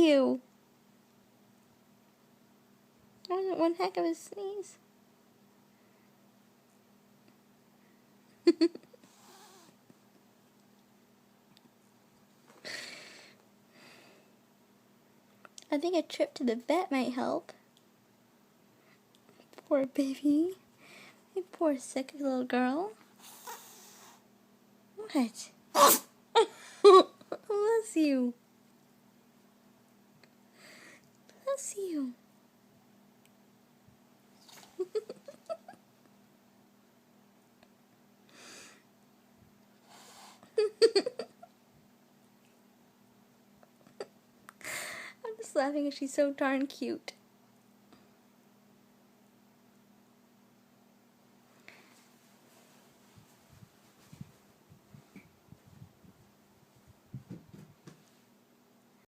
you. That wasn't one heck of a sneeze. I think a trip to the vet might help. Poor baby. You poor sick little girl. What? Bless you. Bless you. I'm just laughing because she's so darn cute.